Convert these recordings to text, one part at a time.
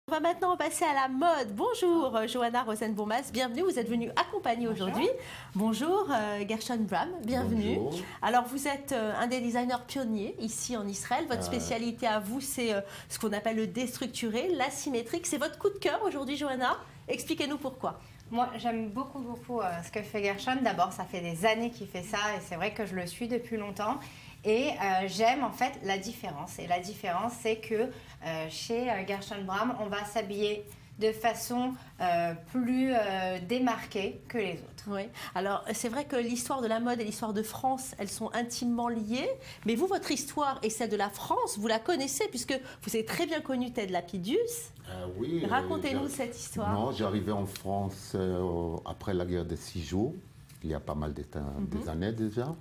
On va maintenant passer à la mode. Bonjour Johanna Rosenbourmas, bienvenue. Vous êtes venue accompagner aujourd'hui. Bonjour Gershon Bram, bienvenue. Bonjour. Alors vous êtes un des designers pionniers ici en Israël. Votre spécialité à vous, c'est ce qu'on appelle le déstructuré, l'asymétrique. C'est votre coup de cœur aujourd'hui, Johanna. Expliquez-nous pourquoi. Moi, j'aime beaucoup ce que fait Gershon. D'abord, ça fait des années qu'il fait ça et c'est vrai que je le suis depuis longtemps. Et j'aime en fait la différence. Et la différence, c'est que chez Gershon Bram, on va s'habiller de façon plus démarquée que les autres. Oui. Alors, c'est vrai que l'histoire de la mode et l'histoire de France, elles sont intimement liées. Mais vous, votre histoire et celle de la France, vous la connaissez puisque vous avez très bien connu Ted Lapidus. Oui. Racontez-nous cette histoire. Non, j'arrivais en France après la guerre des 6 jours, il y a pas mal des années déjà.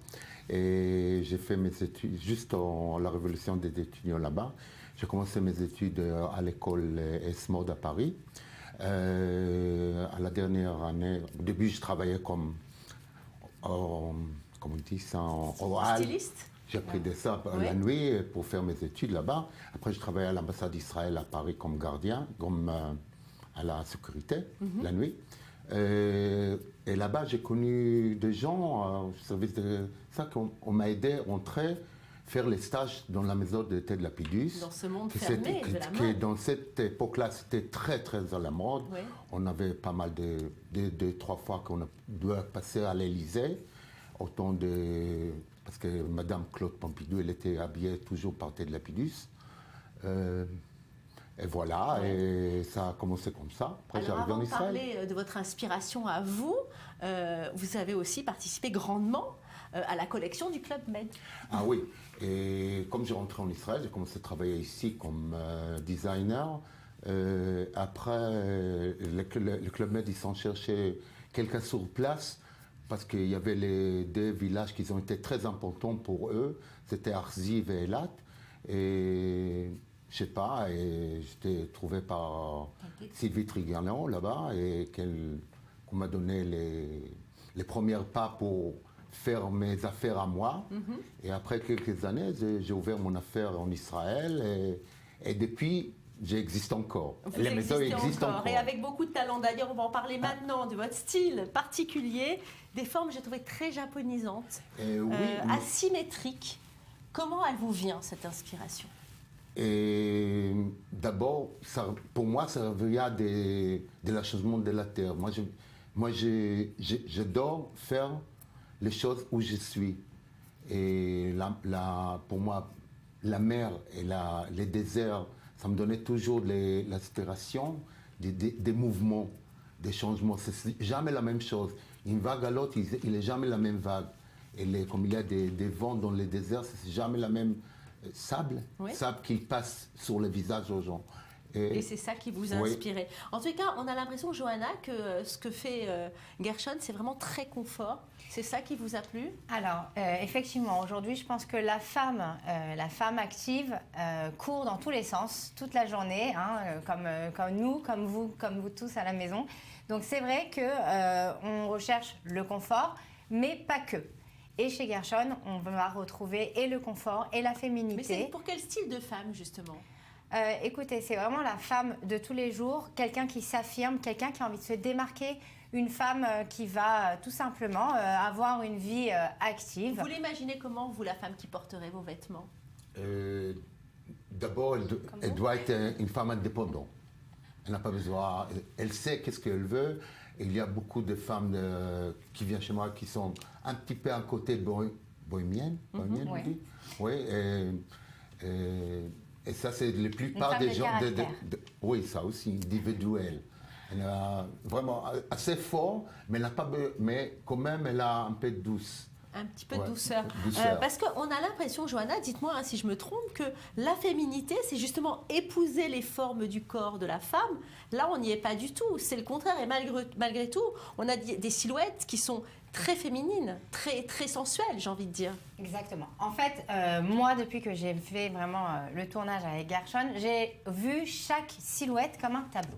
Et j'ai fait mes études, juste en la révolution des étudiants là-bas. J'ai commencé mes études à l'école ESMOD à Paris. À la dernière année, au début, je travaillais comme on dit ça, en oral. Styliste. J'ai appris de ça la nuit pour faire mes études là-bas. Après, je travaillais à l'ambassade d'Israël à Paris comme gardien, comme à la sécurité, la nuit. Et là-bas, j'ai connu des gens au service de ça qu'on m'a aidé à entrer, faire les stages dans la maison de Ted Lapidus. Dans ce monde fermé de la mode. Dans cette époque-là, c'était très à la mode. Oui. On avait pas mal de 3 fois qu'on a dû passer à l'Élysée. Autant de... Parce que Madame Claude Pompidou, elle était habillée toujours par Ted Lapidus. Et voilà, et ça a commencé comme ça. Après, Alors, j'arrive en avant de Israël. parler de votre inspiration à vous, vous avez aussi participé grandement à la collection du Club Med. Ah oui, et comme j'ai rentré en Israël, j'ai commencé à travailler ici comme designer. Après, le Club Med, ils sont cherchés quelqu'un sur place parce qu'il y avait les 2 villages qui ont été très importants pour eux. C'était Arziv et Eilat. Et je sais pas, et j'étais trouvé par Sylvie Trigano là-bas et qu'on m'a donné les premiers pas pour faire mes affaires à moi. Et après quelques années, j'ai ouvert mon affaire en Israël et depuis, j'existe encore. Les maisons existent encore. Et avec beaucoup de talent. D'ailleurs, on va en parler maintenant de votre style particulier, des formes, j'ai trouvé très japonisantes, asymétriques. Comment elle vous vient, cette inspiration ? Et d'abord, pour moi, ça vient de l'achèvement de la terre. Moi, j'adore faire les choses où je suis. Et pour moi, la mer et les déserts, ça me donnait toujours l'inspiration des mouvements, des changements. C'est jamais la même chose. Une vague à l'autre, il n'est jamais la même vague. Et comme il y a des vents dans les déserts, c'est jamais la même sable qui passe sur le visage aux gens. Et c'est ça qui vous a inspiré. En tout cas, on a l'impression, Johanna, que ce que fait Gershon, c'est vraiment très confort. C'est ça qui vous a plu ? Alors, effectivement, aujourd'hui, je pense que la femme active court dans tous les sens, toute la journée, comme nous, comme vous tous à la maison. Donc, c'est vrai qu'on recherche le confort, mais pas que. Et chez Gershon, on va retrouver et le confort et la féminité. Mais c'est pour quel style de femme, justement ? Écoutez, c'est vraiment la femme de tous les jours, quelqu'un qui s'affirme, quelqu'un qui a envie de se démarquer, une femme qui va tout simplement avoir une vie active. Vous l'imaginez comment, vous, la femme qui porterait vos vêtements ? D'abord, elle doit être une femme indépendante. Elle n'a pas besoin, elle sait qu'est-ce qu'elle veut. Et il y a beaucoup de femmes qui viennent chez moi qui sont un petit peu à côté bohémienne, on dit. Oui, et ça, c'est la plupart des gens. Oui, ça aussi, individuel. Elle est vraiment assez fort, mais quand même, elle a un peu de douce. Un petit peu de douceur. Parce qu'on a l'impression, Johanna, dites-moi si je me trompe, que la féminité, c'est justement épouser les formes du corps de la femme. Là, on n'y est pas du tout. C'est le contraire. Et malgré tout, on a des silhouettes qui sont très féminines, très sensuelles, j'ai envie de dire. Exactement. En fait, moi, depuis que j'ai fait vraiment le tournage avec Gershon, j'ai vu chaque silhouette comme un tableau.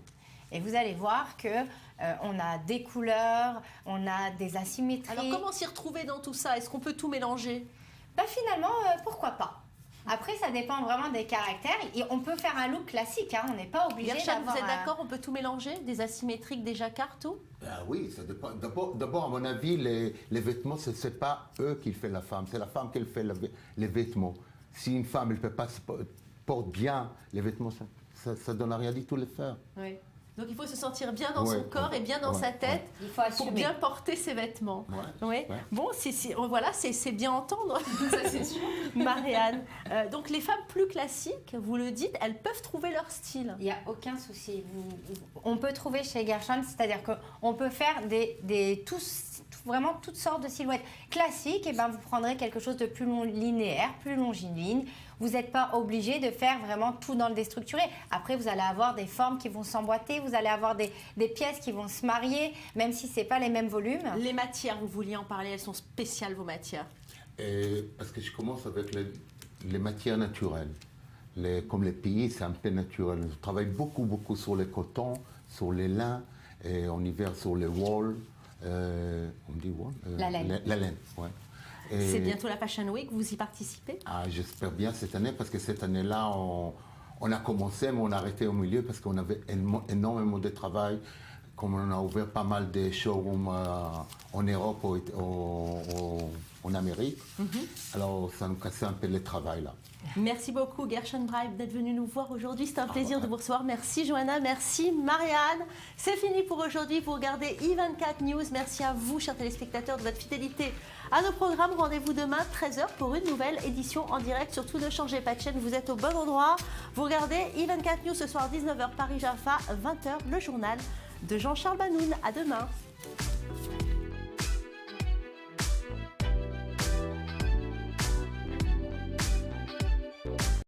Et vous allez voir qu'on a des couleurs, on a des asymétries. Alors comment s'y retrouver dans tout ça ? Est-ce qu'on peut tout mélanger ? Finalement, pourquoi pas ? Après, ça dépend vraiment des caractères. Et on peut faire un look classique, hein. On n'est pas obligé Gershon, d'avoir... vous êtes d'accord, on peut tout mélanger? Des asymétriques, des jacquards, tout? Ah oui, ça dépend. D'abord, à mon avis, les vêtements, ce n'est pas eux qui font la femme, c'est la femme qui fait les vêtements. Si une femme, elle peut pas porte bien les vêtements, ça ne donne rien du tout les faire. Oui. Donc il faut se sentir bien dans son corps et bien dans sa tête Il faut assumer. pour bien porter ses vêtements. Ouais. Bon, voilà, c'est bien entendre, ça c'est sûr. Marianne, donc les femmes plus classiques, vous le dites, elles peuvent trouver leur style. Il n'y a aucun souci. On peut trouver chez Gershon, c'est-à-dire qu'on peut faire vraiment toutes sortes de silhouettes. Classiques, et ben vous prendrez quelque chose de plus linéaire, plus longiligne. Vous n'êtes pas obligé de faire vraiment tout dans le déstructuré. Après, vous allez avoir des formes qui vont s'emboîter, vous allez avoir des pièces qui vont se marier, même si ce n'est pas les mêmes volumes. Les matières, vous vouliez en parler, elles sont spéciales, vos matières. Parce que je commence avec les matières naturelles. Comme les pays, c'est un peu naturel. Je travaille beaucoup sur les cotons, sur les lins, et en hiver sur les wool. On dit wool La laine. La laine, ouais. C'est bientôt la Fashion Week, vous y participez? J'espère bien cette année, parce que cette année-là, on a commencé, mais on a arrêté au milieu, parce qu'on avait énormément de travail. Comme on a ouvert pas mal de showrooms en Europe, en Amérique, alors ça nous cassait un peu le travail là. Merci beaucoup Gershon Bribe d'être venu nous voir aujourd'hui. C'est un plaisir de vous recevoir. Merci Johanna, merci Marianne. C'est fini pour aujourd'hui. Vous regardez I24 News. Merci à vous, chers téléspectateurs, de votre fidélité à nos programmes. Rendez-vous demain 13h pour une nouvelle édition en direct. Surtout ne changez pas de chaîne, vous êtes au bon endroit. Vous regardez I24 News ce soir 19h Paris Jaffa, 20h le journal de Jean-Charles Banoun. À demain.